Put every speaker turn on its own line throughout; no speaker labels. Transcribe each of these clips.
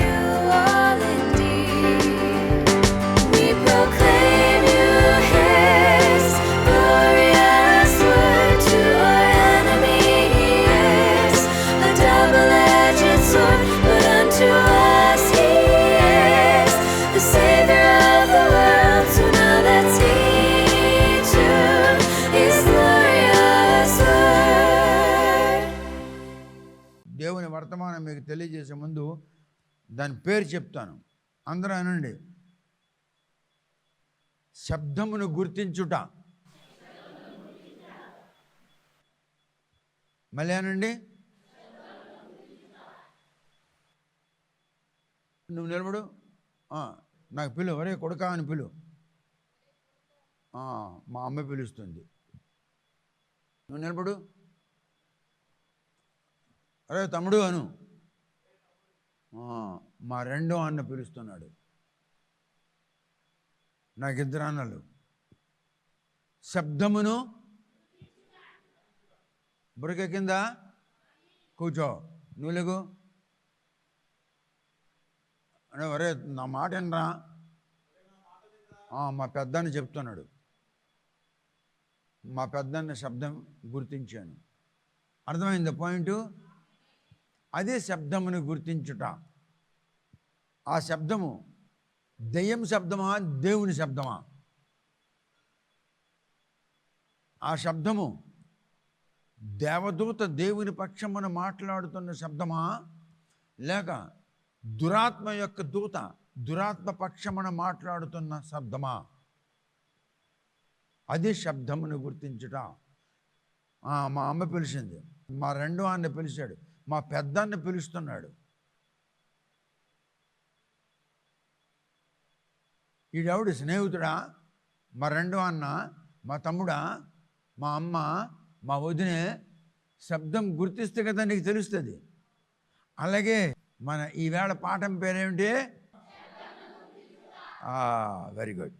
you all indeed. We proclaim you His glorious word. To our enemy He is a double-edged sword, but unto us He is the Savior of the world. So now let's heed to His glorious word.
దేవుని వర్తమానం మీకు తెలియజేసే ముందు దాని పేరు చెప్తాను. అందరూ అనండి. శబ్దమును గుర్తించుట. మళ్ళీ అనండి. నువ్వు నిలబడు. నాకు పిలువు, ఒరే కొడుకా అని పిలువు. మా అమ్మ పిలుస్తుంది. నువ్వు నిలబడు. అరే తమ్ముడు అను. మా రెండో అన్న పిలుస్తున్నాడు. నాకు ఇద్దరు అన్నలు. శబ్దమును బురక కింద కూర్చో. నువ్వు లేగు. అరే ఒరే నా మాట వినరా. మా పెద్దాన్ని చెప్తున్నాడు. మా పెద్దాన్ని శబ్దం గుర్తించాను. అర్థమైంది పాయింట్. అదే శబ్దమును గుర్తించుట. ఆ శబ్దము దెయ్యం శబ్దమా, దేవుని శబ్దమా? ఆ శబ్దము దేవదూత దేవుని పక్షమున మాట్లాడుతున్న శబ్దమా, లేక దురాత్మ యొక్క దూత దురాత్మ పక్షమున మాట్లాడుతున్న శబ్దమా? అది శబ్దమును గుర్తించుట. మా అమ్మ పిలిచింది. మా రెండో అన్న పిలిచాడు. మా పెద్దాన్ని పిలుస్తున్నాడు. ఈడెవడు స్నేహితుడా, మా రెండో అన్న, మా తమ్ముడా, మా అమ్మ, మా వదినే? శబ్దం గుర్తిస్తే కదా నీకు తెలుస్తుంది. అలాగే మన ఈవేళ పాఠం పేరేమిటి? Very good.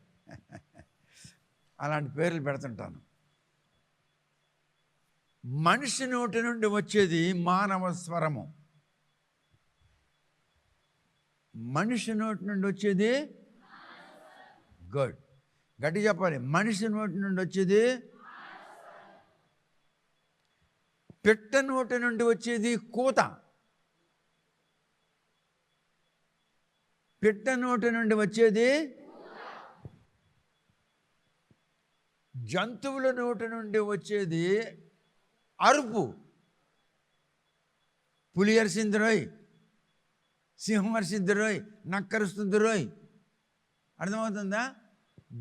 అలాంటి పేర్లు పెడుతుంటాను. మనిషి నోటి నుండి వచ్చేది మానవ స్వరము. మనిషి నోటి నుండి వచ్చేది గుడ్, గట్టి చెప్పాలి. మనిషి నోటి నుండి వచ్చేది. పిట్ట నోటి నుండి వచ్చేది కూత. పిట్ట నోటి నుండి వచ్చేది. జంతువుల నోటి నుండి వచ్చేది అరుపు. పులి అరిసింది రోయ్, సింహం అరిసింది రోయ్, నక్కరుస్తుంది రోయ్. అర్థమవుతుందా?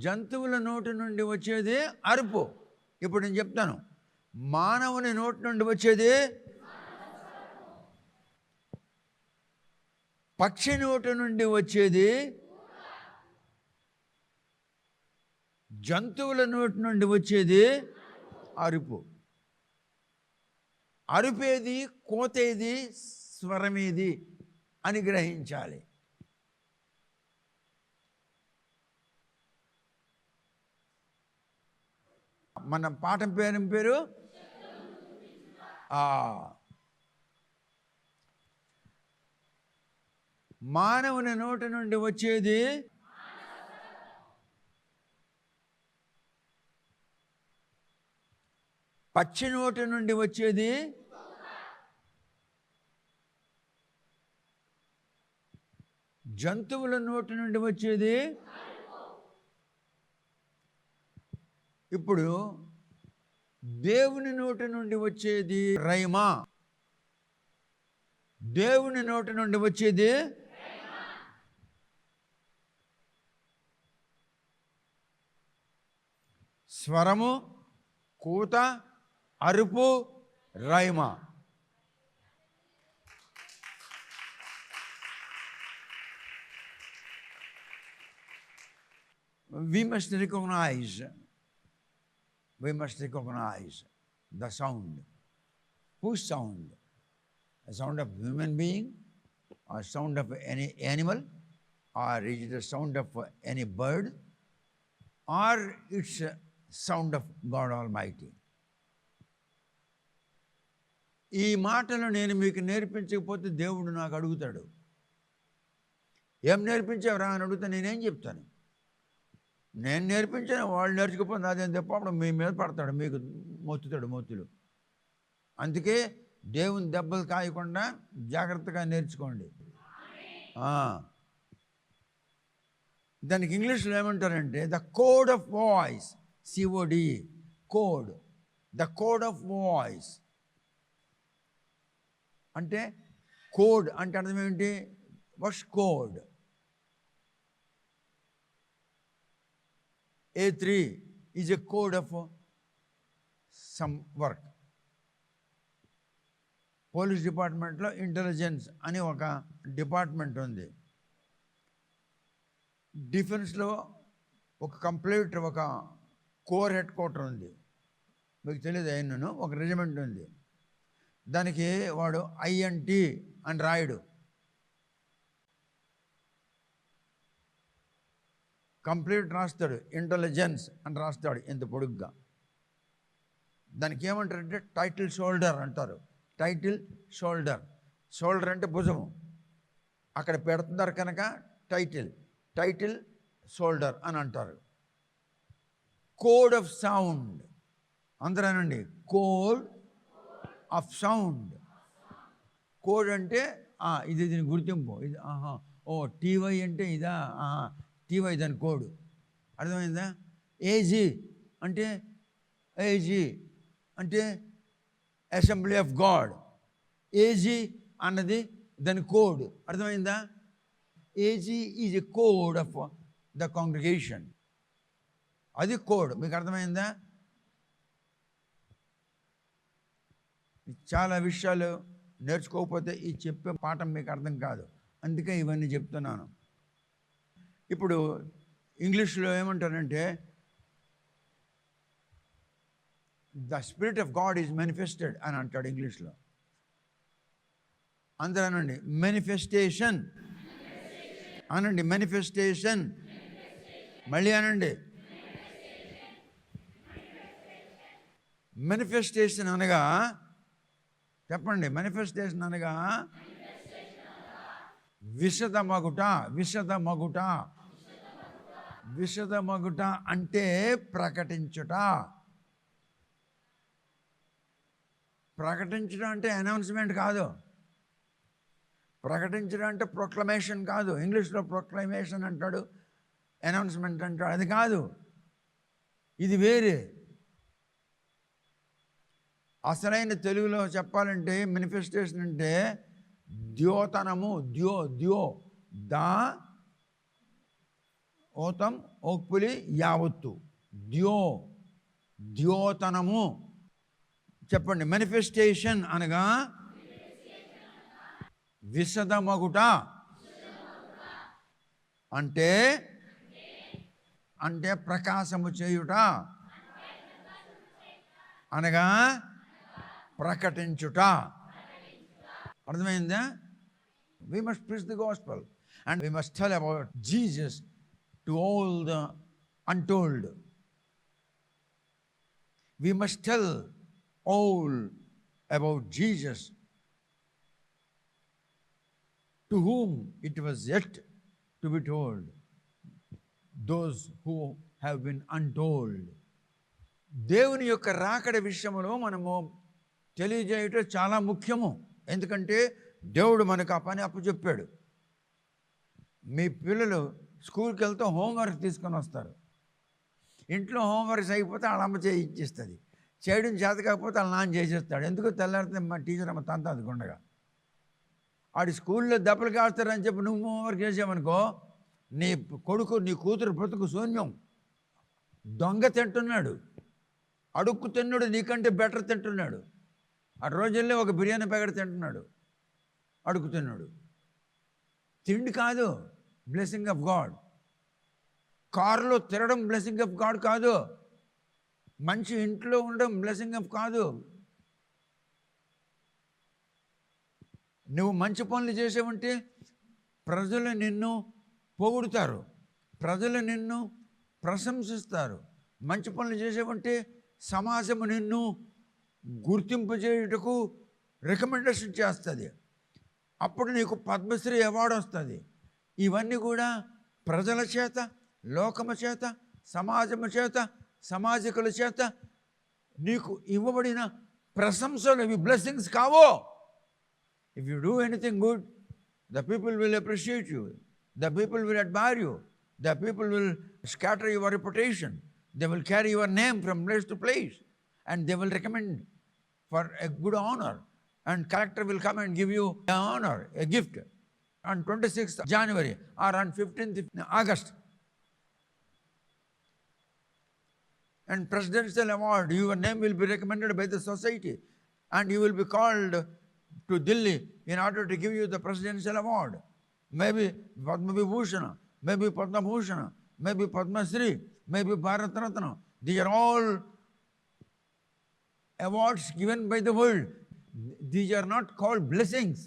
జంతువుల నోటి నుండి వచ్చేది అరుపు. ఇప్పుడు నేను చెప్తాను. మానవుని నోటి నుండి వచ్చేది. పక్షి నోటి నుండి వచ్చేది. జంతువుల నోటి నుండి వచ్చేది అరుపు. అరుపేది, కోతేది, స్వరమేది అని గ్రహించాలి. మన పాఠం పేరు మానవుని నోటి నుండి వచ్చేది. పక్షి నోటి నుండి వచ్చేది. జంతువుల నోటి నుండి వచ్చేది. ఇప్పుడు దేవుని నోటి నుండి వచ్చేది రైమా. దేవుని నోటి నుండి వచ్చేది స్వరము, కూత, అరుపు, రైమా. We must recognize the sound. Whose sound? A sound of human being, or sound of any animal, or is it the sound of any bird, or it's a sound of God Almighty? ఈ మాటలు నేను మీకు నేర్పించకపోతే దేవుడు నాకు అడుగుతాడు. ఏం నేర్పించావురా అని అడిగితే నేనేం చెప్తాను? నేను నేర్పించాను, వాళ్ళు నేర్చుకుపోయింది అదేం తప్ప అప్పుడు మీ మీద పడతాడు, మీకు మొత్తుతాడు మొత్తులు. అందుకే దేవుని దెబ్బలు కాయకుండా జాగ్రత్తగా నేర్చుకోండి. దానికి ఇంగ్లీష్లో ఏమంటారంటే the code of voice, COD, code, the code of voice. అంటే కోడ్ అంటే అర్థం ఏంటి? What's code? A3 is a code of some work. Police డిపార్ట్మెంట్లో ఇంటెలిజెన్స్ అని ఒక డిపార్ట్మెంట్ ఉంది. డిఫెన్స్లో ఒక కంప్లీట్ ఒక కోర్ హెడ్ క్వార్టర్ ఉంది. మీకు తెలియదు అయినను ఒక రెజిమెంట్ ఉంది. దానికి వాడు INT అని రాయడు, కంప్లీట్ రాస్తాడు. ఇంటెలిజెన్స్ అని రాస్తాడు ఇంత పొడుగ్గా. దానికి ఏమంటారంటే టైటిల్ షోల్డర్ అంటారు. టైటిల్ షోల్డర్, షోల్డర్ అంటే భుజము, అక్కడ పెడుతున్నారు కనుక టైటిల్ షోల్డర్ అని అంటారు. కోడ్ ఆఫ్ సౌండ్, అందరేనండి, కోడ్ ఆఫ్ సౌండ్. కోడ్ అంటే ఇది దీని గుర్తింపు, ఇది TY అంటే ఇదా, TY దాని కోడ్, అర్థమైందా? AG అంటే అసెంబ్లీ ఆఫ్ గాడ్. AG అన్నది దాని కోడ్, అర్థమైందా? AG is a code of the congregation, అది కోడ్. మీకు అర్థమైందా? చాలా విషయాలు నేర్చుకోకపోతే ఈ చెప్పే పాఠం మీకు అర్థం కాదు, అందుకే ఇవన్నీ చెప్తున్నాను. ఇప్పుడు ఇంగ్లీష్లో ఏమంటారంటే the spirit of God is manifested అని అంటాడు ఇంగ్లీష్లో. అందరూ అనండి మేనిఫెస్టేషన్ అనండి, మేనిఫెస్టేషన్. మళ్ళీ అనండి మేనిఫెస్టేషన్ అనగా, చెప్పండి, మేనిఫెస్టేషన్ అనగా విశదమగుట అంటే ప్రకటించుట. ప్రకటించడం అంటే అనౌన్స్మెంట్ కాదు. ప్రకటించడం అంటే ప్రొక్లమేషన్ కాదు. ఇంగ్లీష్లో ప్రొక్లమేషన్ అంటాడు, అనౌన్స్మెంట్ అంటాడు, అది కాదు, ఇది వేరే. అసలైన తెలుగులో చెప్పాలంటే మేనిఫెస్టేషన్ అంటే ద్యోతనము, ఓతం ఓక్పులి యావత్తు, ద్యోతనము. చెప్పండి, మేనిఫెస్టేషన్ అనగా విశదమగుట అంటే ప్రకాశము చేయుట అనగా ప్రకటించుట. అర్థమైందా? We must preach the gospel and we must tell about Jesus to all the untold. We must tell all about Jesus to whom it was yet to be told, those who have been untold. దేవుని యొక్క రాకడ విషయంలో మనము తెలియజేయటం చాలా ముఖ్యము. ఎందుకంటే దేవుడు మనకు ఆ పని అప్పచెప్పాడు. మీ పిల్లలు స్కూల్కి వెళ్తే హోంవర్క్ తీసుకొని వస్తారు. ఇంట్లో హోంవర్క్స్ అయిపోతే వాళ్ళ అమ్మ చేయిచ్చేస్తుంది. చేయడం చేత కాకపోతే వాళ్ళ నాన్న చేసేస్తాడు. ఎందుకు తెల్లారితే మా టీచర్ అమ్మ తంత అందుకుండగా ఆడి స్కూల్లో దెబ్బలు కాస్తారని చెప్పి నువ్వు హోంవర్క్ చేసావనుకో, నీ కొడుకు నీ కూతురు బ్రతుకు శూన్యం. దొంగ తింటున్నాడు, అడుక్కు తిన్నాడు, నీకంటే బెటర్ తింటున్నాడు. ఆ రోజుల్లో ఒక బిర్యానీ ప్యాకెట్ తింటున్నాడు, అడుగుతున్నాడు. తిండి కాదు బ్లెస్సింగ్ ఆఫ్ గాడ్. కారులో తిరగడం బ్లెస్సింగ్ ఆఫ్ గాడ్ కాదు. మంచి ఇంట్లో ఉండడం బ్లెస్సింగ్ ఆఫ్ కాదు. నువ్వు మంచి పనులు చేసేవంటే ప్రజలు నిన్ను పొగుడుతారు, ప్రజలు నిన్ను ప్రశంసిస్తారు. మంచి పనులు చేసేవంటే సమాజము నిన్ను గుర్తింపు చేయుటకు రికమెండేషన్ చేస్తుంది. అప్పుడు నీకు పద్మశ్రీ అవార్డు వస్తుంది. ఇవన్నీ కూడా ప్రజల చేత, లోకము చేత, సమాజము చేత, సమాజికుల చేత నీకు ఇవ్వబడిన ప్రశంసలు, ఇవి బ్లెస్సింగ్స్ కావో. If you do anything good, the people will appreciate you, the people will admire you, the people will scatter your reputation, they will carry your name from place to place, and they will recommend for a good honor, and collector will come and give you an honor, a gift on 26th January or on 15th August. And presidential award, your name will be recommended by the society, and you will be called to Delhi in order to give you the presidential award. Maybe Padma Vibhushan, maybe Padma Bhushan, maybe Padma Shri, maybe Bharat Ratna. These are all awards given by the world. These are not called blessings.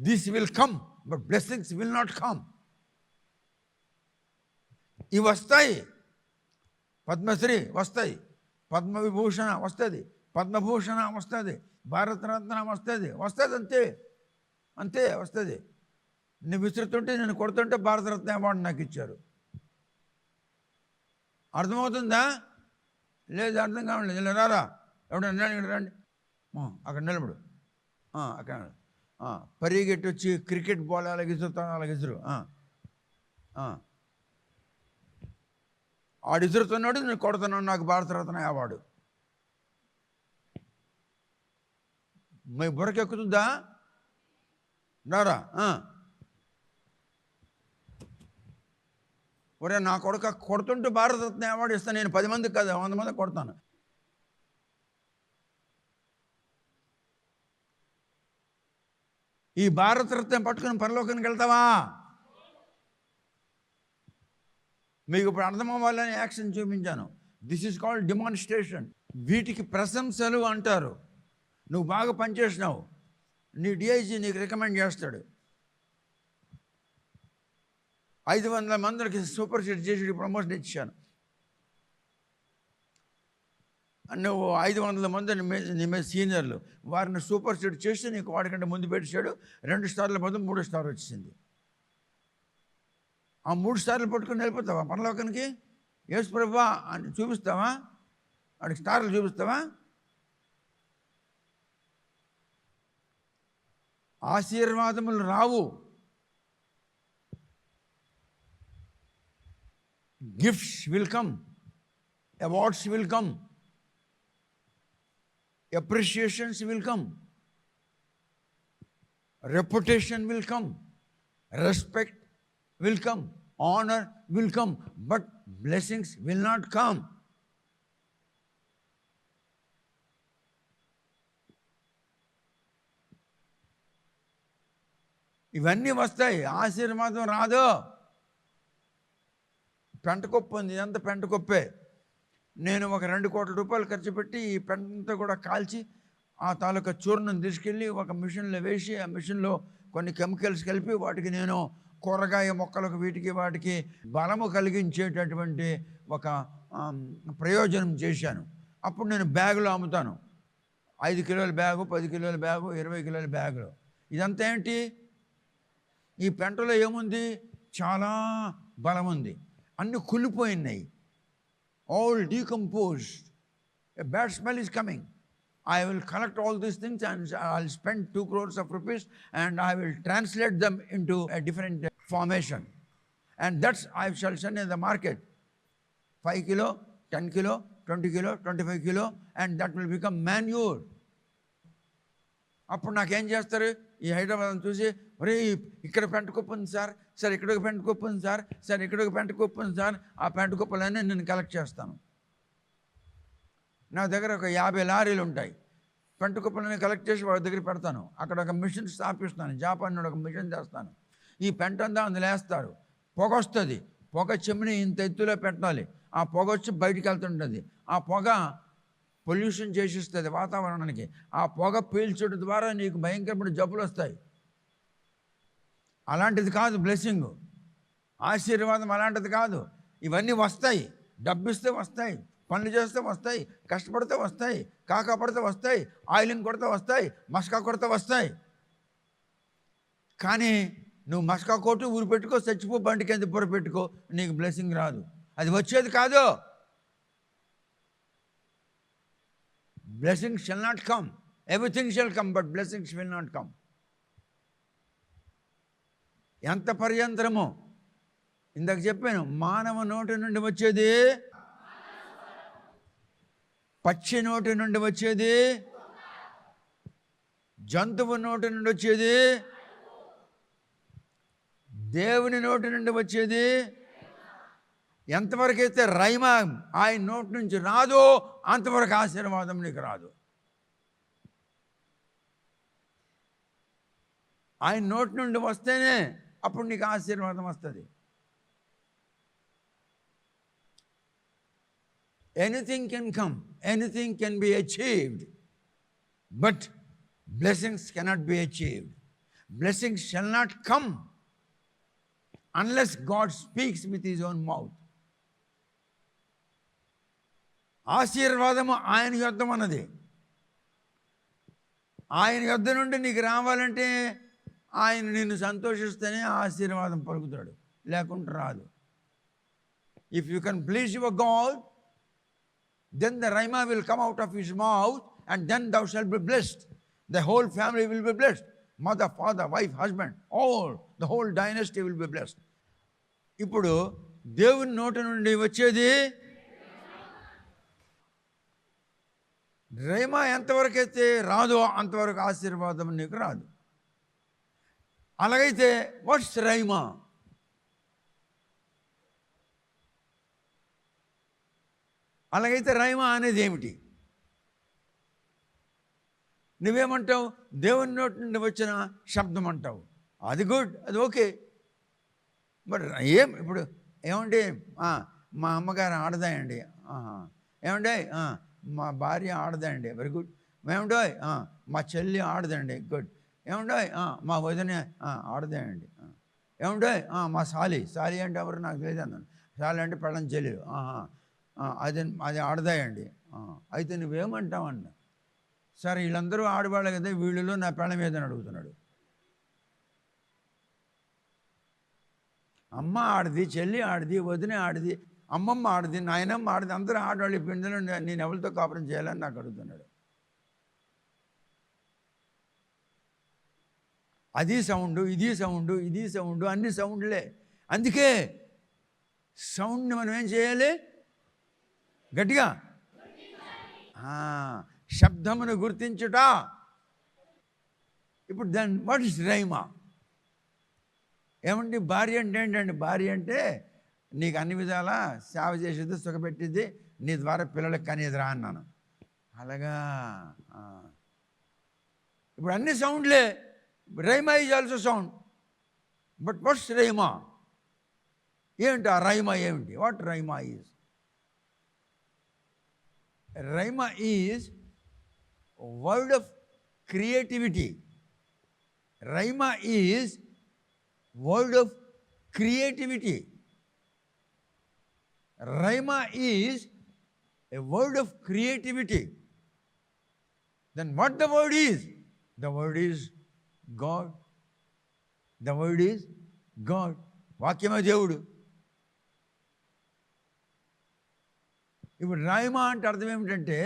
This will come, but blessings will not come. ఇవి వస్తాయి. పద్మశ్రీ వస్తాయి, పద్మవిభూషణ వస్తుంది, పద్మభూషణ వస్తుంది, భారతరత్న వస్తుంది, అంతే అంతే వస్తుంది. నేను విసురుతుంటే, నేను కొడుతుంటే భారతరత్న అవార్డు నాకు ఇచ్చారు. అర్థమవుతుందా? లేదు, అర్థం కావట్లేదు. ఇలా రారా, ఎవడన్నా రండి, అక్కడ నిలబడు, అక్కడ పరిగెట్టి వచ్చి క్రికెట్ బాల్ అలాగ ఇసురుతాను, అలాగ ఇసురు. ఆడు ఇసురుతున్నాడు, నేను కొడుతున్నాను, నాకు భారతరత్న అవార్డు. మీ బుర్రకెక్కుతుందా? రారా. ఒరే, నా కొడుక కొడుతుంటే భారతరత్న అవార్డు ఇస్తాను. నేను 10 మందికి కాదు, 100 మందికి కొడతాను. ఈ భారతరత్న పట్టుకుని పరలోకానికి వెళ్తావా? మీకు ఇప్పుడు అర్థం అవ్వాలని యాక్షన్ చూపించాను. This is called demonstration. వీటికి ప్రశంసలు అంటారు. నువ్వు బాగా పనిచేసినావు, నీ డిఐజీ నీకు రికమెండ్ చేస్తాడు. 500 మందికి సూపర్ సీట్ చేసి ప్రమోషన్ ఇచ్చాను. నువ్వు 500 మంది నీ మీద సీనియర్లు, వారిని సూపర్ సీట్ చేసి నీకు వాడికంటే ముందు పెట్టాడు. 2 స్టార్ల బదులు 3 స్టార్ వచ్చింది. ఆ 3 స్టార్లు పట్టుకుని వెళ్ళిపోతావా పరలోకానికి? యేసు ప్రభువా అని చూపిస్తావా? వాడికి స్టార్లు చూపిస్తావా? ఆశీర్వాదములు రావు. Gifts will come, awards will come, appreciations will come, reputation will come, respect will come, honor will come, but blessings will not come. ఇవన్నీ వస్తాయి, ఆశీర్వాదం రాదు. పెంటకొప్పు ఉంది, ఇదంతా పెంటకొప్పే. నేను ఒక 2 కోట్ల రూపాయలు ఖర్చు పెట్టి ఈ పెంటంతా కూడా కాల్చి ఆ తాలూకా చూర్ణం తీసుకెళ్ళి ఒక మిషన్లో వేసి, ఆ మిషన్లో కొన్ని కెమికల్స్ కలిపి వాటికి నేను కూరగాయ మొక్కలకు వీటికి వాటికి బలము కలిగించేటటువంటి ఒక ప్రయోజనం చేశాను. అప్పుడు నేను బ్యాగులో అమ్ముతాను. 5 కిలోల బ్యాగు, 10 కిలోల బ్యాగు, 20 కిలోల బ్యాగులు. ఇదంతా ఏంటి? ఈ పెంటలో ఏముంది? చాలా బలం ఉంది. అన్నీ కుళ్ళిపోయినాయి, all decomposed. A bad smell is coming. I will collect all these things and I'll spend 2 crores of rupees and I will translate them into a different formation. And that's I shall send in the market. 5 kilo, 10 kilo, 20 kilo, 25 kilo, and that will become manure. అప్పుడు నాకేం చేస్తారు? ఈ హైదరాబాద్ చూసి, ఒరే ఇక్కడ పెంటకుప్ప ఉంది sir, sir ఇక్కడ ఒక పెంటకుప్ప ఉంది సార్, సార్ ఇక్కడ ఒక పెంటకుప్ప ఉంది సార్, ఆ పెంటకుప్పలన్నీ నేను కలెక్ట్ చేస్తాను. నా దగ్గర ఒక 50 లారీలు ఉంటాయి. పెంటకుప్పలన్నీ కలెక్ట్ చేసి వాళ్ళ దగ్గర పెడతాను. అక్కడ ఒక మిషన్ స్థాపిస్తాను, జాపాన్ నుండి ఒక మిషన్ చేస్తాను. ఈ పెంట అంతా అందులో వేస్తారు, పొగ వస్తుంది. పొగ చెమ్మిని ఇంత ఎత్తులో పెట్టాలి. ఆ పొగ వచ్చి బయటికి వెళ్తుంటుంది. ఆ పొగ పొల్యూషన్ చేసిస్తుంది వాతావరణానికి. ఆ పొగ పీల్చడం ద్వారా నీకు భయంకరమైన జబ్బులు వస్తాయి. అలాంటిది కాదు బ్లెస్సింగ్, ఆశీర్వాదం అలాంటిది కాదు. ఇవన్నీ వస్తాయి, డబ్బిస్తే వస్తాయి, పనులు చేస్తే వస్తాయి, కష్టపడితే వస్తాయి, కాకా పడితే వస్తాయి, ఆయిలింగ్ కొడితే వస్తాయి, మస్కా కొడితే వస్తాయి. కానీ నువ్వు మస్కా కోటు ఊరు పెట్టుకో, చచ్చిపో, బండి కింద పొర పెట్టుకో, నీకు బ్లెస్సింగ్ రాదు. అది వచ్చేది కాదు. Blessings shall not come. Everything shall come, but blessings will not come. ఎంత పర్యంతరమో ఇందాక చెప్పాను. మానవ నోటి నుండి వచ్చేది, పక్షి నోటి నుండి వచ్చేది, జంతువు నోటి నుండి వచ్చేది, దేవుని నోటి నుండి వచ్చేది. ఎంతవరకు అయితే రైమా ఆయన నోటి నుంచి రాదో అంతవరకు ఆశీర్వాదం నీకు రాదు. ఆయన నోటి నుండి వస్తేనే అప్పుడు నీకు ఆశీర్వాదం వస్తుంది. Anything can come, anything can be achieved, but blessings cannot be achieved. Blessings shall not come unless God speaks with his own mouth. ఆశీర్వాదము ఆయన యొద్ద ఉన్నది. ఆయన యొద్ద నుండి నీకు రావాలంటే ఆయన నిన్ను సంతోషిస్తేనే ఆశీర్వాదం పలుకుతాడు, లేకుంటే రాదు. If you can please your God, then the rhema will come out of his mouth, and then thou shalt be blessed. The whole family will be blessed. Mother, father, wife, husband, all, the whole dynasty will be blessed. ఇప్పుడు దేవుని నోటి నుండి వచ్చేది రైమా. ఎంతవరకు అయితే రాదో అంతవరకు ఆశీర్వాదం నీకు రాదు. అలాగైతే వాట్స్ రైమా? అలాగైతే రైమా అనేది ఏమిటి? నువ్వేమంటావు? దేవుని నోటి నుండి వచ్చిన శబ్దం అంటావు. అది గుడ్, అది ఓకే. బట్ ఇప్పుడు ఏమంటే మా అమ్మగారు ఆడదాయండి, ఏమంటే మా భార్య ఆడదండి, వెరీ గుడ్. ఏమంటే మా చెల్లి ఆడదండి, గుడ్. ఏమంటే మా వదిన ఆడదాయండి. ఏమంటే మా సాలి అంటే ఎవరు నాకు తెలియదు అన్నాను. సాలి అంటే పెళ్ళం చెల్లెలు, అది ఆడదాయండి. అయితే నువ్వేమంటావు అన్న. సరే వీళ్ళందరూ ఆడవాళ్ళే కదా, వీళ్ళలో నా పెళ్ళం ఏదని అడుగుతున్నాడు. అమ్మ ఆడది, చెల్లి ఆడది, వదిన ఆడది, అమ్మమ్మ ఆడది, నాయనమ్మ ఆడది, అందరూ ఆడవాళ్ళు. పిండిలో నేను ఎవరితో కాపురం చేయాలని నాకు అడుగుతున్నాడు. అది సౌండు, ఇది సౌండు, ఇది సౌండు, అన్ని సౌండ్లే. అందుకే సౌండ్ని మనం ఏం చేయాలి? గట్టిగా శబ్దమును గుర్తించుట. ఇప్పుడు దాని వాట్ ఇస్ రైమా? ఏమండి భార్య అంటే ఏంటండి? భార్య అంటే నీకు అన్ని విధాలా సేవ చేసేది, సుఖపెట్టేది, నీ ద్వారా పిల్లలకు కనేదిరా అన్నాను. అలాగా ఇప్పుడు అన్ని సౌండ్లే. Rhema is also sound, but what's rhema? ఏంటి ఆ రైమా ఏమిటి? What rhema is? Rhema is word of creativity. Rhema is word of creativity. Rhema is a word of creativity. Then what the word is? The word is God. The word is God. వాక్యమే దేవుడు. ఇప్పుడు రైమా అంటే అర్థం ఏమిటంటే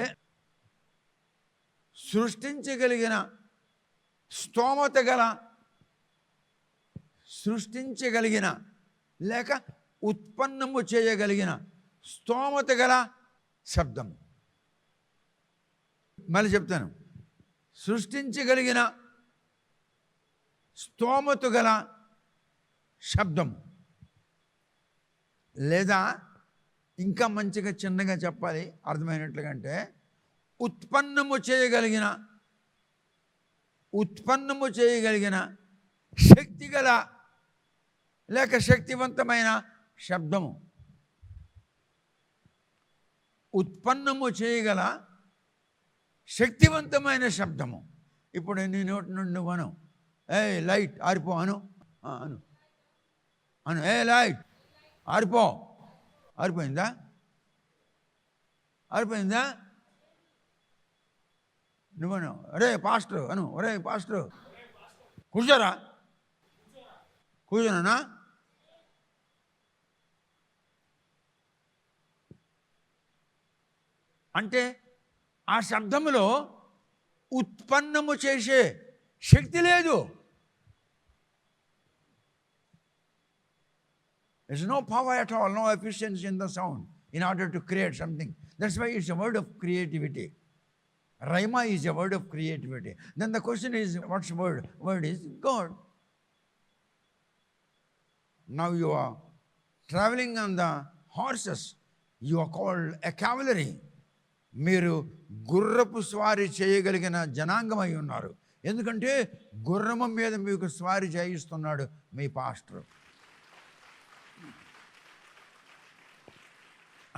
సృష్టించగలిగిన స్తోమత గల, సృష్టించగలిగిన లేక ఉత్పన్నము చేయగలిగిన స్తోమత గల శబ్దం. మళ్ళీ చెప్తాను. సృష్టించగలిగిన స్తోమత గల శబ్దం, లేదా ఇంకా మంచిగా చిన్నగా చెప్పాలి అర్థమైనట్లుగా అంటే ఉత్పన్నము చేయగలిగిన శక్తిగల లేక శక్తివంతమైన శబ్దము. ఉత్పన్నము చేయగల శక్తివంతమైన శబ్దము. ఇప్పుడు నీ నోటి నుండి నువ్వు అను, ఏ లైట్ ఆరిపో అను, అను అను, ఏ లైట్ ఆరిపో. ఆరిపోయిందా? ఆరిపోయిందా? నువ్వను, ఒరే పాస్టర్ అను, ఒరే పాస్టర్ కూర్చోరా, కూర్చున్నానా? అంటే ఆ శబ్దములో ఉత్పన్నము చేసే శక్తి లేదు. There's no power at all, no efficiency in the sound in order to create something. That's why it's a word of creativity. Rhema is a word of creativity. Then the question is, what's word? Word is God. Now you are traveling on the horses. You are called a cavalry. మీరు గుర్రపు స్వారీ చేయగలిగిన జనాంగమై ఉన్నారు. ఎందుకంటే గుర్రము మీద మీకు స్వారీ చేయిస్తున్నాడు మీ పాస్టర్.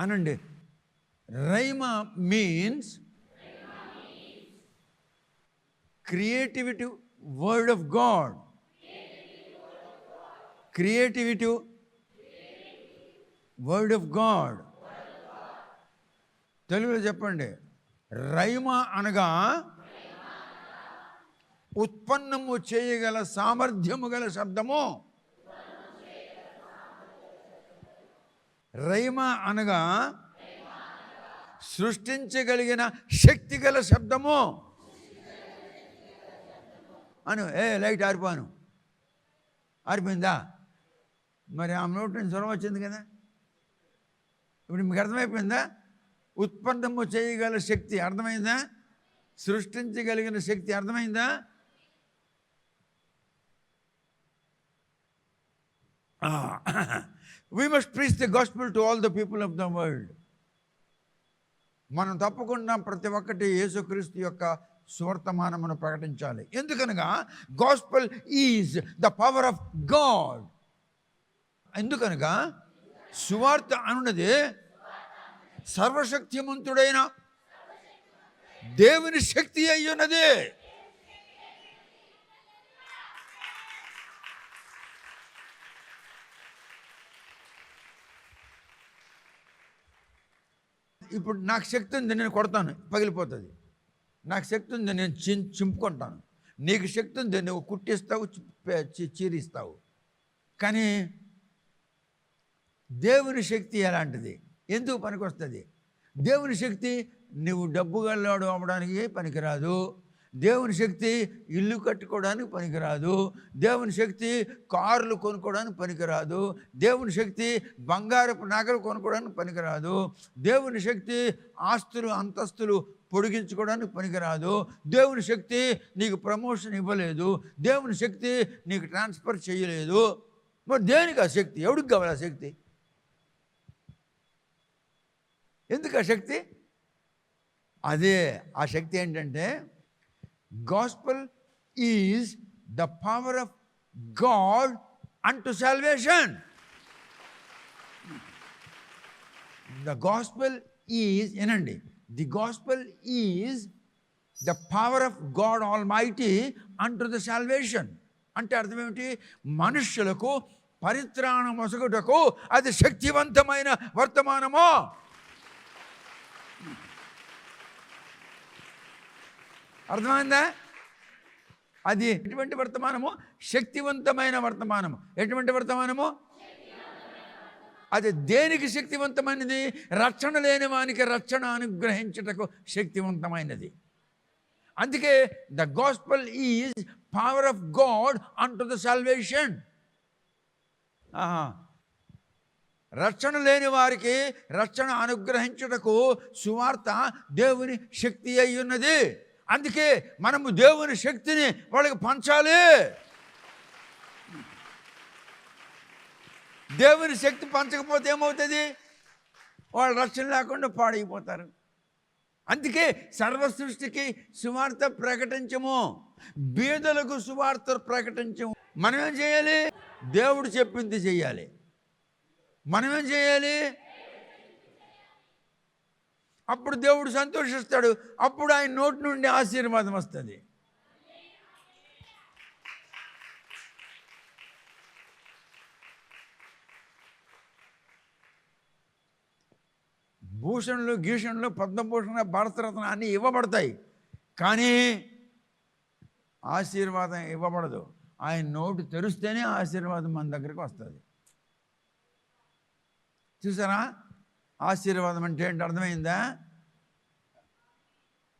అనండి. Rhema means creativity word of God. Creativity word of God. తెలుగులో చెప్పండి. రైమా అనగా ఉత్పన్నము చేయగల సామర్థ్యము గల శబ్దము. రైమా అనగా సృష్టించగలిగిన శక్తి గల శబ్దము అను. లైట్ ఆరిపోను. ఆరిపోయిందా? మరి ఆ నోటి నుంచి స్వరం వచ్చింది కదా. ఇప్పుడు మీకు అర్థమైపోయిందా? ఉత్పన్నము చేయగల శక్తి అర్థమైందా? సృష్టించగలిగిన శక్తి అర్థమైందా? We must preach the gospel to all the people of the world. మనం తప్పకుండా ప్రతి ఒక్కటి యేసుక్రీస్తు యొక్క సువర్తమానమును ప్రకటించాలి. ఎందుకనగా gospel is the power of God. ఎందుకనగా సువార్త అనున్నది సర్వశక్తిమంతుడైన దేవుని శక్తి అయ్యున్నది. ఇప్పుడు నాకు శక్తి ఉంది, నేను కొడతాను, పగిలిపోతుంది. నాకు శక్తి ఉంది, నేను చింపుకుంటాను. నీకు శక్తి ఉంది, నువ్వు కుట్టిస్తావు, చీరిస్తావు. కానీ దేవుని శక్తి ఎలాంటిది? ఎందుకు పనికొస్తుంది? దేవుని శక్తి నువ్వు డబ్బు గల్లాడు అవ్వడానికి పనికిరాదు. దేవుని శక్తి ఇల్లు కట్టుకోవడానికి పనికిరాదు. దేవుని శక్తి కార్లు కొనుక్కోవడానికి పనికిరాదు. దేవుని శక్తి బంగారపు నగలు కొనుక్కోవడానికి పనికిరాదు. దేవుని శక్తి ఆస్తులు అంతస్తులు పొడిగించుకోవడానికి పనికిరాదు. దేవుని శక్తి నీకు ప్రమోషన్ ఇవ్వలేదు. దేవుని శక్తి నీకు ట్రాన్స్ఫర్ చేయలేదు. మరి దేనికి ఆ శక్తి? ఎవడికి కావాలి ఆ శక్తి? ఎందుకు ఆ శక్తి? అదే ఆ శక్తి ఏంటంటే, gospel is the power of God unto salvation. The gospel is, ఏనండి, the gospel is the power of God all mighty unto the salvation. అంటే అర్థం ఏమిటి? మనుష్యులకు పరిత్రాణం మొసగుటకు అది శక్తివంతమైన వర్తమానము. అర్థమైందా? అది ఎటువంటి వర్తమానము? శక్తివంతమైన వర్తమానము. ఎటువంటి వర్తమానము? అది దేనికి శక్తివంతమైనది? రక్షణ లేని వానికి రక్షణ అనుగ్రహించుటకు శక్తివంతమైనది. అందుకే the gospel is power of God unto the salvation. రక్షణ లేని వారికి రక్షణ అనుగ్రహించుటకు సువార్త దేవుని శక్తి అయి ఉన్నది. అందుకే మనము దేవుని శక్తిని వాళ్ళకి పంచాలి. దేవుని శక్తి పంచకపోతే ఏమవుతుంది? వాళ్ళు రక్షణ లేకుండా పాడైపోతారు. అందుకే సర్వ సృష్టికి సువార్త ప్రకటించము, బీదలకు సువార్త ప్రకటించము. మనమేం చేయాలి? దేవుడు చెప్పింది చేయాలి. మనమేం చేయాలి? అప్పుడు దేవుడు సంతోషిస్తాడు. అప్పుడు ఆయన నోటి నుండి ఆశీర్వాదం వస్తుంది. భూషణలు, గీషణలు, పద్మభూషణ, భారతరత్న అన్నీ ఇవ్వబడతాయి, కానీ ఆశీర్వాదం ఇవ్వబడదు. ఆయన నోటు తెరిస్తేనే ఆశీర్వాదం మన దగ్గరికి వస్తుంది. చూసారా, ఆశీర్వాదం అంటే ఏంటి అర్థమైందా?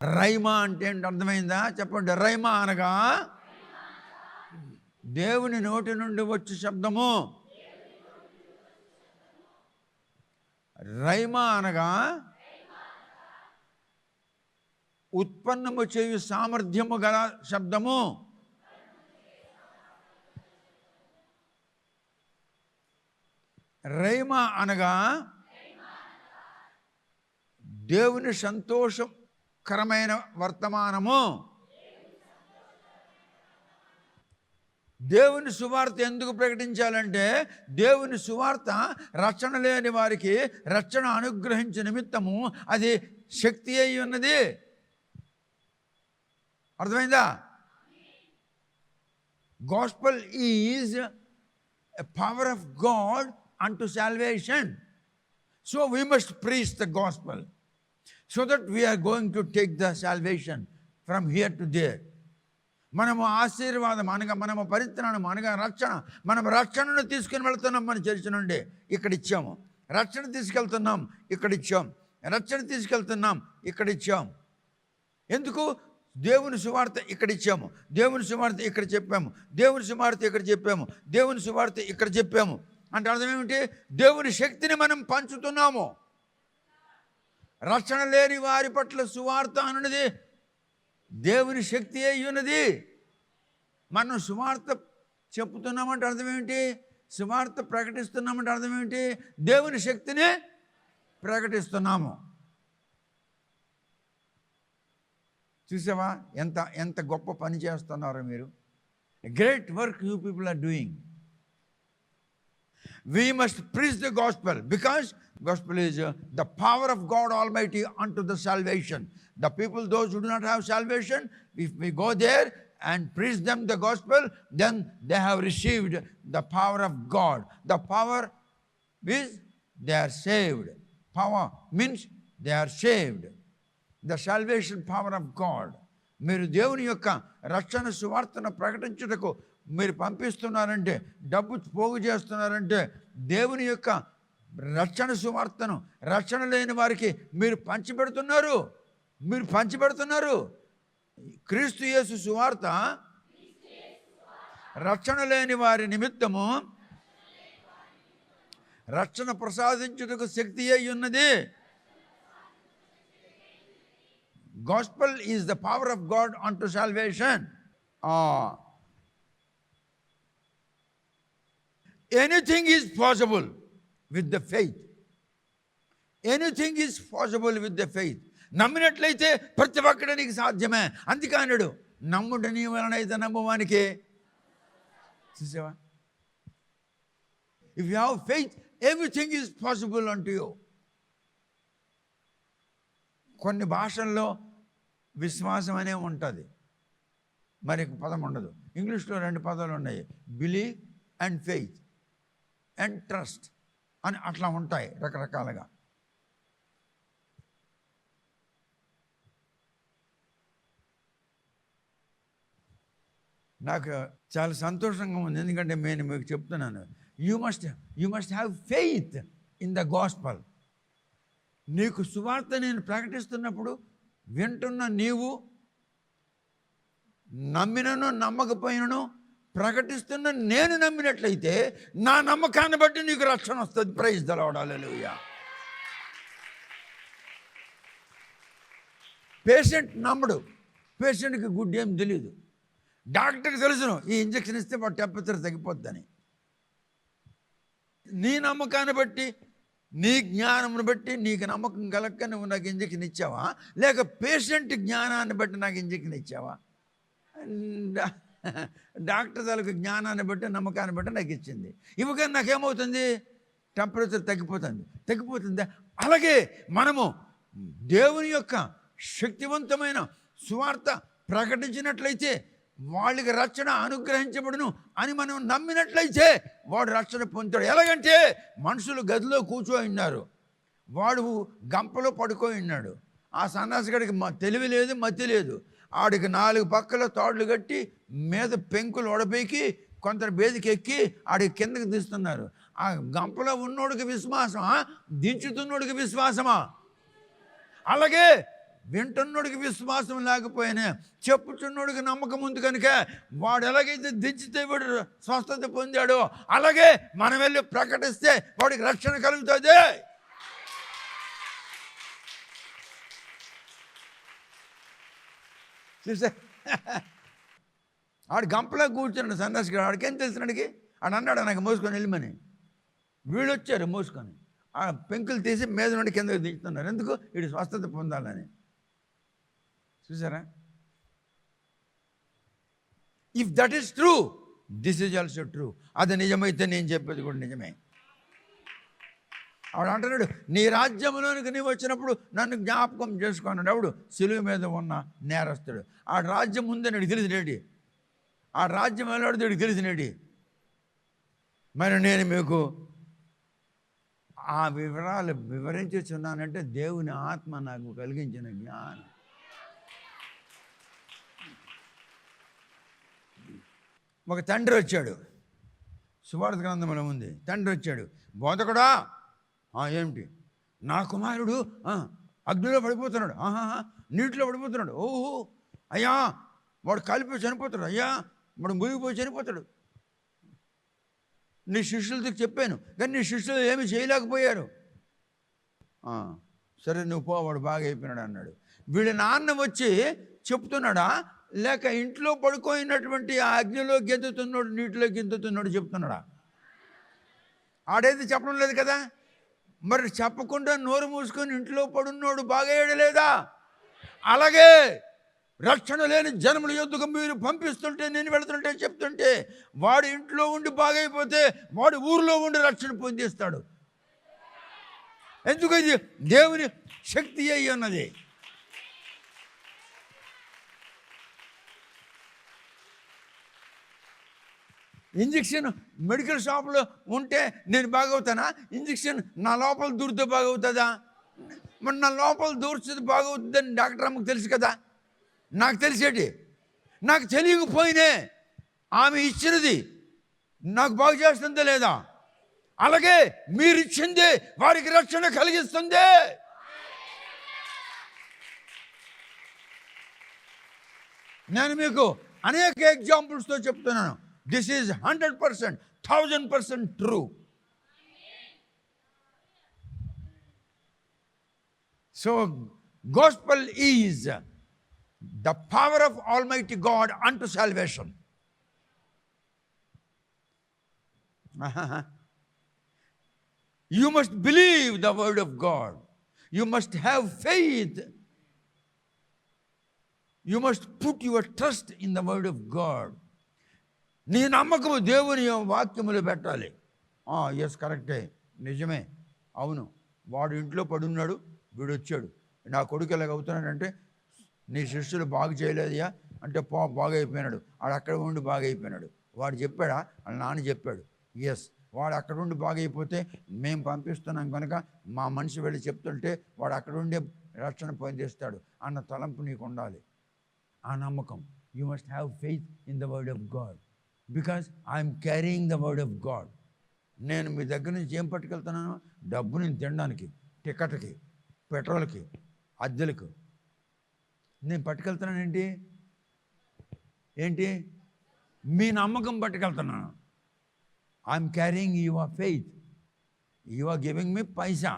రైమా అంటే ఏంటి అర్థమైందా? చెప్పండి. రైమా అనగా దేవుని నోటి నుండి వచ్చే శబ్దము. రైమా అనగా ఉత్పన్నము చేయు సామర్థ్యము గల శబ్దము. రైమా అనగా దేవుని సంతోషకరమైన వర్తమానము. దేవుని సువార్త ఎందుకు ప్రకటించాలంటే, దేవుని సువార్త రక్షణ లేని వారికి రక్షణ అనుగ్రహించే నిమిత్తము అది శక్తి అయి ఉన్నది. అర్థమైందా? Gospel is a power of God unto salvation. So we must preach the gospel so that we are going to take the salvation from here to there. మనము ఆశీర్వాదం అనగా మనము పరిత్రాణం అనగా రక్షణ, మనం రక్షణను తీసుకుని వెళ్తున్నాం. మన చర్చ నుండి ఇక్కడ ఇచ్చాము. రక్షణ తీసుకెళ్తున్నాం, ఇక్కడ ఇచ్చాం. రక్షణ తీసుకెళ్తున్నాం, ఇక్కడ ఇచ్చాం. ఎందుకు? దేవుని సువార్త ఇక్కడ ఇచ్చాము, దేవుని సువార్త ఇక్కడ చెప్పాము, దేవుని సువార్త ఇక్కడ చెప్పాము, దేవుని సువార్త ఇక్కడ చెప్పాము. అంటే అర్థం ఏమిటి? దేవుని శక్తిని మనం పంచుతున్నాము. రక్షణ లేని వారి పట్ల సువార్త అన్నది దేవుని శక్తి అయి ఉన్నది. మనం సువార్త చెప్పుతున్నామంటే అర్థం ఏమిటి? సువార్త ప్రకటిస్తున్నామంటే అర్థం ఏమిటి? దేవుని శక్తిని ప్రకటిస్తున్నాము. చూసావా ఎంత ఎంత గొప్ప పని చేస్తున్నారో మీరు. Great work you people are doing. We must preach the gospel because gospel is the power of God Almighty unto the salvation. The people, those who do not have salvation, if we go there and preach them the gospel, then they have received the power of God. The power is they are saved. Power means they are saved. The salvation power of God. మీరు దేవుని యొక్క రక్షణ సువార్తను ప్రకటించుటకు మీరు పంపిస్తున్నారంటే, డబ్బు పోగు చేస్తున్నారంటే, దేవుని యొక్క రక్షణ సువార్తను రక్షణ లేని వారికి మీరు పంచిపెడుతున్నారు. మీరు పంచిపెడుతున్నారు. క్రీస్తు యేసు సువార్త రక్షణ లేని వారి నిమిత్తము రక్షణ ప్రసాదించుటకు శక్తి అయి ఉన్నది. Gospel is the power of God unto salvation. Anything is possible with the faith. Anything is possible with the faith. నమ్మినట్లయితే ప్రతి ఒక్కడానికి సాధ్యమే. అందుకే అన్నాడు, నమ్ముట నీ వలనైతే నమ్మవానికి. చూసావా? If you have faith, everything is possible unto you. కొన్ని భాషల్లో విశ్వాసం అనే ఉంటుంది, మరి పదం ఉండదు. ఇంగ్లీష్లో 2 పదాలు ఉన్నాయి, believe and faith and trust అని అట్లా ఉంటాయి రకరకాలుగా. నాకు చాలా సంతోషంగా ఉంది, ఎందుకంటే నేను మీకు చెప్తున్నాను, you must have faith in the gospel. నీకు సువార్త నేను ప్రకటిస్తున్నప్పుడు వింటున్న నీవు నమ్మినను నమ్మకపోయినను ప్రకటిస్తున్న నేను నమ్మినట్లయితే నా నమ్మకాన్ని బట్టి నీకు రక్షణ వస్తుంది. Praise the Lord, hallelujah. Patient నమ్మడు, పేషెంట్కి గుడ్ ఏం తెలియదు. డాక్టర్కి తెలుసును ఈ ఇంజక్షన్ ఇస్తే వాడు టెంపరేచర్ తగ్గిపోద్దని. నీ నమ్మకాన్ని బట్టి, నీ జ్ఞానమును బట్టి నీకు నమ్మకం కలక్క నువ్వు నాకు ఇంజక్షన్ ఇచ్చావా, లేక పేషెంట్ జ్ఞానాన్ని బట్టి నాకు ఇంజక్షన్ ఇచ్చావా? డాక్టర్ తాలూకు జ్ఞానాన్ని బట్టి నమ్మకాన్ని బట్టి నాకు ఇచ్చింది. ఇవ్వగానే నాకేమవుతుంది? టెంపరేచర్ తగ్గిపోతుంది. అలాగే మనము దేవుని యొక్క శక్తివంతమైన సువార్త ప్రకటించినట్లయితే వాళ్ళకి రక్షణ అనుగ్రహించబడును అని మనం నమ్మినట్లయితే వాడు రక్షణ పొందుతాడు. ఎలాగంటే మనుషులు గదిలో కూర్చొని ఉన్నారు, వాడు గంపలో పడుకొని ఉన్నాడు. ఆ సన్నాసిగడికి తెలివి లేదు, మతి లేదు. ఆడికి 4 పక్కల తాడులు కట్టి మీద పెంకులు ఒడపీకి కొంత బేదికి ఎక్కి ఆడికి కిందకి తీస్తున్నారు. ఆ గంపలో ఉన్నోడికి విశ్వాసమా, దించుతున్నోడికి విశ్వాసమా? అలాగే వింటున్నోడికి విశ్వాసం లేకపోయినా చెప్పుచున్నోడికి నమ్మకం ఉంది కనుక వాడు ఎలాగైతే దించితే వాడు స్వస్థత పొందాడో అలాగే మనం వెళ్ళి ప్రకటిస్తే వాడికి రక్షణ కలుగుతుంది. చూసా, ఆడు గంపలో కూర్చున్నాడు సన్యాసిగా. ఆడికేం తెలిసినాడికి ఆడు అన్నాడు నాకు మోసుకొని వెళ్ళమని. వీళ్ళు వచ్చారు మోసుకొని ఆ పెంకులు తీసి మీద నుండి కిందకి దించుతున్నారు. ఎందుకు? వీడు స్వస్థత పొందాలని. చూసారా? If that is true, this is also true. అది నిజమైతే నేను చెప్పేది కూడా నిజమే. ఆవిడ అంటున్నాడు, నీ రాజ్యంలోనికి నీవు వచ్చినప్పుడు నన్ను జ్ఞాపకం చేసుకున్నాడు. ఆవిడు సిలువ మీద ఉన్న నేరస్తుడు. ఆ రాజ్యం ఉందని నీకు తెలిసినేటి, ఆ రాజ్యం వెళ్ళాడు నీకు తెలిసినేటి. మరి నేను మీకు ఆ వివరాలు వివరించుచున్నానంటే దేవుని ఆత్మ నాకు కలిగించిన జ్ఞానం. ఒక తండ్రి వచ్చాడు, సువార్త గ్రంథంలో ఉంది. తండ్రి వచ్చాడు, బోధకుడా ఏమిటి? నా కుమారుడు అగ్నిలో పడిపోతున్నాడు, నీటిలో పడిపోతున్నాడు. ఓహో అయ్యా, వాడు కాలిపోయి చనిపోతాడు, అయ్యా వాడు మునిగిపోయి చనిపోతాడు. నీ శిష్యులతో చెప్పాను కానీ నీ శిష్యులు ఏమి చేయలేకపోయారు. సరే నువ్వు పో, వాడు బాగా అయిపోయినాడు అన్నాడు. వీడి నాన్న వచ్చి చెప్తున్నాడా లేక ఇంట్లో పడుకోయినటువంటి ఆ అగ్నిలో గెంతుతున్నాడు నీటిలో గెంతుతున్నాడు చెప్తున్నాడా? ఆడైతే చెప్పడం లేదు కదా. మరి చెప్పకుండా నోరు మూసుకొని ఇంట్లో పడున్నాడు బాగయ్యాడు లేదా? అలాగే రక్షణ లేని జనముల యొద్దకు మీరు పంపిస్తుంటే, నేను వెళుతుంటే చెప్తుంటే వాడు ఇంట్లో ఉండి బాగైపోతే వాడు ఊరిలో ఉండి రక్షణ పొందిస్తాడు. ఎందుకు? ఇది దేవుని శక్తి అయి ఉన్నది. ఇంజక్షన్ మెడికల్ షాప్లో ఉంటే నేను బాగవుతానా? ఇంజక్షన్ నా లోపల దూరితే బాగవుతుందా? మరి నా లోపల దూర్చేది బాగవుతుందని డాక్టర్ అమ్మకు తెలుసు కదా. నాకు తెలిసేటి, నాకు తెలియకపోయినే ఆమె ఇచ్చినది నాకు బాగు చేస్తుందా లేదా? అలాగే మీరు ఇచ్చింది వారికి రక్షణ కలిగిస్తుంది. నేను మీకు అనేక ఎగ్జాంపుల్స్తో చెప్తున్నాను. This is 100%, 1000% true. So gospel is the power of Almighty God unto salvation. You must believe the word of God. You must have faith. You must put your trust in the word of God. నీ నమ్మకము దేవుని వాక్యములు పెట్టాలి. Yes కరెక్టే, నిజమే, అవును. వాడు ఇంట్లో పడున్నాడు, వీడు వచ్చాడు, నా కొడుకు ఎలాగ అవుతున్నాడంటే నీ శిష్యులు బాగు చేయలేదయ్యా అంటే బాగా అయిపోయినాడు, వాడు అక్కడ ఉండి బాగా అయిపోయినాడు. వాడు చెప్పాడా? వాళ్ళ నాన్న చెప్పాడు. ఎస్, వాడు అక్కడ ఉండి బాగా అయిపోతే మేము పంపిస్తున్నాం కనుక మా మనిషి వెళ్ళి చెప్తుంటే వాడు అక్కడ ఉండే రక్షణ పొందేస్తాడు అన్న తలంపు నీకు ఉండాలి, ఆ నమ్మకం. You must have faith in the word of God because I'm carrying the word of God. నేను మీ దగ్గర నుంచి ఏం పట్టుకెళ్తున్నాను? డబ్బు నేను తినడానికి, టికెట్కి, పెట్రోల్కి, అద్దెలకు నేను పట్టుకెళ్తున్నాను. ఏంటి? మీ నమ్మకం పట్టుకెళ్తున్నాను. I'm carrying your faith. You are giving మీ పైసా.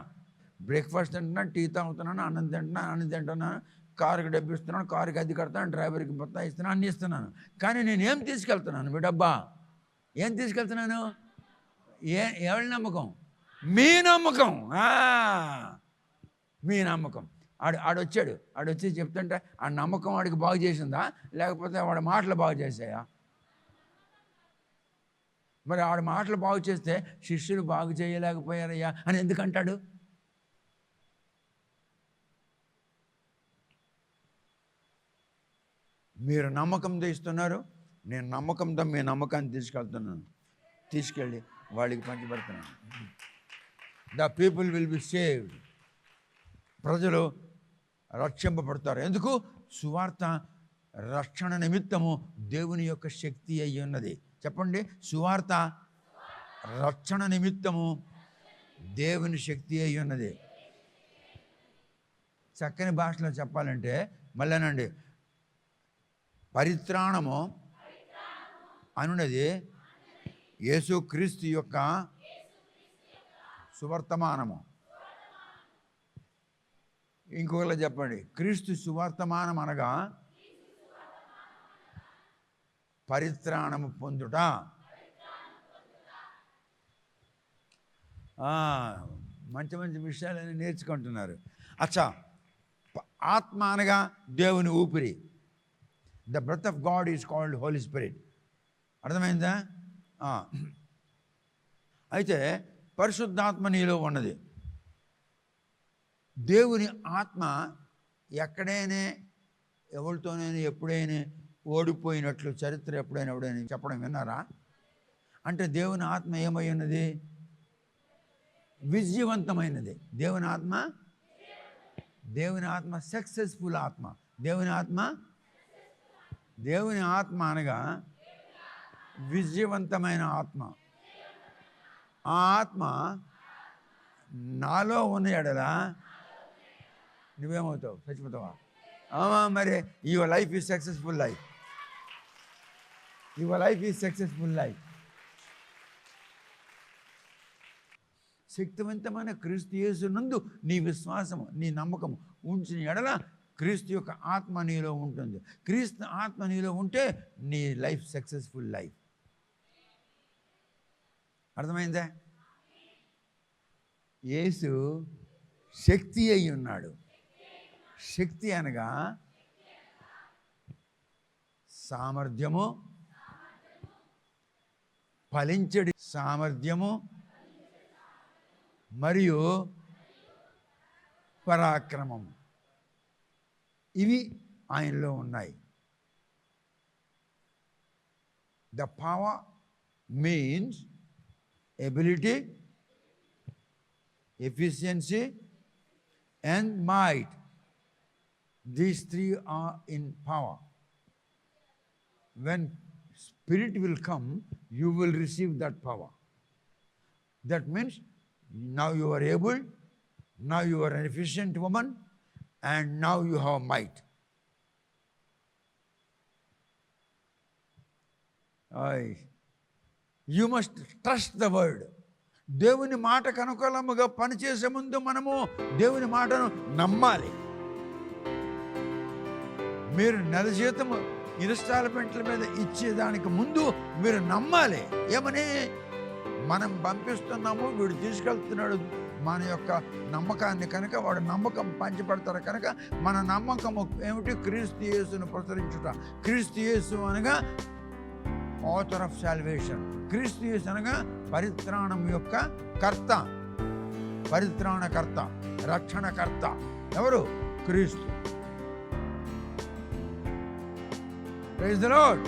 బ్రేక్ఫాస్ట్ తింటున్నాను, టీ తాగుతున్నాను, అన్నం తింటున్నాను, కారుకి డబ్బు ఇస్తున్నాను, కారుకి అది కడతాను, డ్రైవర్కి మొత్తం ఇస్తున్నాను, అన్నీ ఇస్తున్నాను. కానీ నేను ఏం తీసుకెళ్తున్నాను? మీ డబ్బా ఏం తీసుకెళ్తున్నాను? ఎవరి నమ్మకం? మీ నమ్మకం. మీ నమ్మకం. ఆడొచ్చి చెప్తుంటే ఆ నమ్మకం వాడికి బాగు చేసిందా లేకపోతే వాడి మాటలు బాగు చేసాయా? మరి ఆడ మాటలు బాగు చేస్తే శిష్యులు బాగు చేయలేకపోయారయ్యా అని ఎందుకంటాడు? మీరు నమ్మకంతో ఇస్తున్నారు, నేను నమ్మకంతో మీ నమ్మకాన్ని తీసుకెళ్తున్నాను, తీసుకెళ్ళి వాళ్ళకి పంచిపెడుతున్నాను. The people will be saved. ప్రజలు రక్షింపబడతారు. ఎందుకు? సువార్త రక్షణ నిమిత్తము దేవుని యొక్క శక్తి అయి ఉన్నది. చెప్పండి, సువార్త రక్షణ నిమిత్తము దేవుని శక్తి అయి ఉన్నది. చక్కని భాషలో చెప్పాలంటే మళ్ళానండి, పరిత్రాణము అనున్నది యేసుక్రీస్తు యొక్క సువర్తమానము. ఇంకొకలా చెప్పండి, క్రీస్తు సువర్తమానం అనగా పరిత్రాణము పొందుట. మంచి మంచి విషయాలని నేర్చుకుంటున్నారు. అచ్చా, ఆత్మ అనగా దేవుని ఊపిరి. The breath of God is called Holy Spirit. అర్థమైందా? అయితే పరిశుద్ధాత్మ నీలో ఉన్నది. దేవుని ఆత్మ ఎక్కడైనా ఎవరితోనైనా ఎప్పుడైనా ఓడిపోయినట్లు చరిత్ర ఎప్పుడైనా చెప్పడం విన్నారా? అంటే దేవుని ఆత్మ ఏమై ఉన్నది? విజయవంతమైనది. దేవుని ఆత్మ సక్సెస్ఫుల్ ఆత్మ. దేవుని ఆత్మ అనగా విజయవంతమైన ఆత్మ. ఆ ఆత్మ నాలో ఉన్న ఎడల నువ్వేమవుతావు? చచ్చిపోతావా? మరి your life is successful life. శక్తివంతమైన క్రీస్తు యేసు నందు నీ విశ్వాసము, నీ నమ్మకము ఉంచిన ఎడల క్రీస్తు యొక్క ఆత్మ నీలో ఉంటుంది. క్రీస్తు ఆత్మ నీలో ఉంటే నీ లైఫ్ సక్సెస్ఫుల్ లైఫ్. అర్థమైందా? యేసు శక్తి అయి ఉన్నాడు. శక్తి అనగా సామర్థ్యము, ఫలించడి సామర్థ్యము మరియు పరాక్రమము. ఇవి ఆయనలో ఉన్నాయి. The power means ability, efficiency and might. These three are in power. When Spirit will come, you will receive that power. That means now you are able, now you are an efficient woman, and now you have might. You must trust the word. దేవుని మాటకు అనుకూలముగా పనిచేసే ముందు మనము దేవుని మాటను నమ్మాలి. మీరు నెల జీతము ఇన్స్టాల్మెంట్ల మీద ఇచ్చేదానికి ముందు మీరు నమ్మాలి. ఏమని? మనం పంపిస్తున్నాము, వీడు తీసుకెళ్తున్నాడు మన యొక్క నమ్మకాన్ని కనుక, వాడు నమ్మకం పంచిపెడతారు కనుక మన నమ్మకము ఏమిటి? క్రీస్తు యేసును ప్రచురించుట. క్రీస్తు యేసు అనగా ఆథర్ ఆఫ్ సాల్వేషన్. క్రీస్తు యేసు అనగా పరిత్రాణం యొక్క కర్త, పరిత్రాణకర్త, రక్షణకర్త. ఎవరు? క్రీస్తు. Praise the lord.